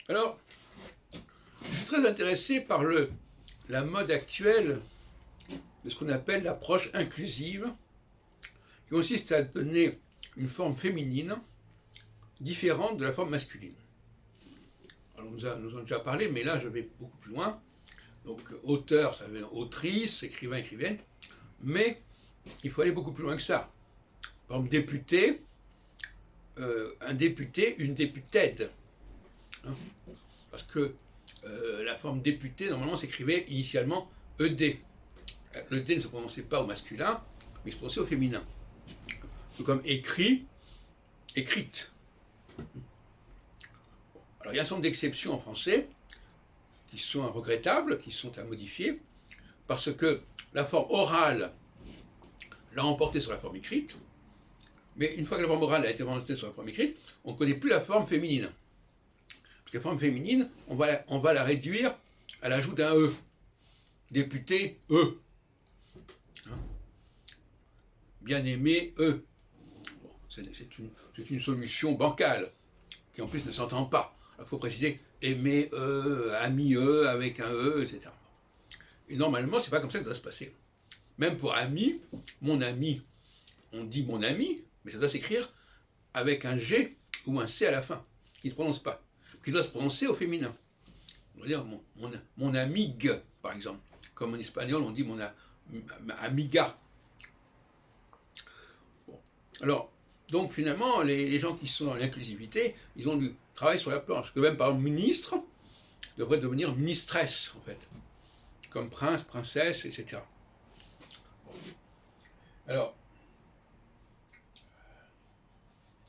Alors, je suis très intéressé par la mode actuelle de ce qu'on appelle l'approche inclusive, qui consiste à donner une forme féminine différente de la forme masculine. Alors, nous en avons déjà parlé, mais là je vais beaucoup plus loin. Donc auteur, ça veut dire autrice, écrivain, écrivaine, mais il faut aller beaucoup plus loin que ça. Par exemple, député, un député, une députée. Hein, parce que la forme député, normalement, s'écrivait initialement ED. Le D ne se prononçait pas au masculin, mais il se prononçait au féminin. Tout comme écrit, écrite. Alors il y a un certain nombre d'exceptions en français qui sont regrettables, qui sont à modifier, parce que la forme orale l'a emporté sur la forme écrite, mais une fois que la forme orale a été emportée sur la forme écrite, on ne connaît plus la forme féminine. Parce que la forme féminine, on va la réduire à l'ajout d'un E. Député, E. Hein, bien-aimé, E. Bon, c'est une solution bancale, qui en plus ne s'entend pas. Il faut préciser aimer E, ami E, avec un E, etc. Et normalement, c'est pas comme ça que ça doit se passer. Même pour ami, mon ami, on dit mon ami, mais ça doit s'écrire avec un G ou un C à la fin, qui ne se prononce pas, qui doit se prononcer au féminin. On va dire mon amigue, par exemple. Comme en espagnol, on dit mon amiga. Bon. Alors, donc finalement, les gens qui sont dans l'inclusivité, ils ont du travail sur la planche. Que même par exemple, ministre devrait devenir ministresse, en fait. Comme prince, princesse, etc. Bon. Alors,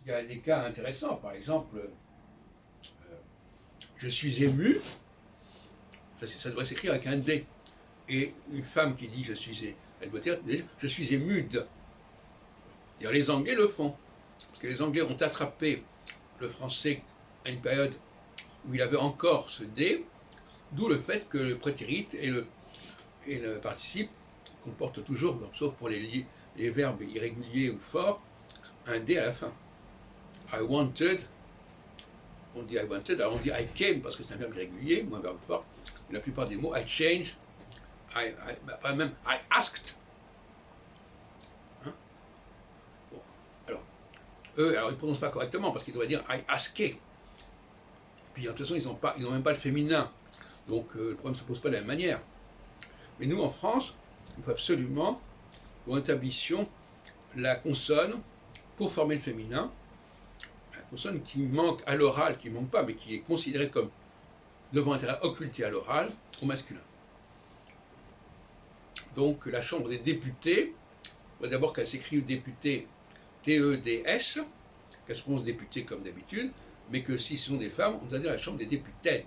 il y a des cas intéressants. Par exemple, je suis ému, ça devrait s'écrire avec un D. Et une femme qui dit elle doit dire je suis émude. D'ailleurs, les Anglais le font. Parce que les Anglais ont attrapé le français à une période où il avait encore ce D, d'où le fait que le prétérit et le participe comportent toujours, sauf pour les verbes irréguliers ou forts, un D à la fin. I wanted, on dit I wanted, alors on dit I came parce que c'est un verbe irrégulier ou un verbe fort. Mais la plupart des mots, I changed, même I asked. Hein, bon, alors, eux, ils ne prononcent pas correctement parce qu'ils devraient dire I asked. Puis de toute façon, ils n'ont même pas le féminin. Donc le problème ne se pose pas de la même manière. Mais nous, en France, il faut absolument que nous établissions la consonne pour former le féminin. La consonne qui manque à l'oral, qui ne manque pas, mais qui est considérée comme devant être occultée à l'oral, au masculin. Donc la Chambre des députés, d'abord qu'elle s'écrit député T-E-D-S, qu'elle se prononce député comme d'habitude, mais que si ce sont des femmes, on doit dire la Chambre des députés.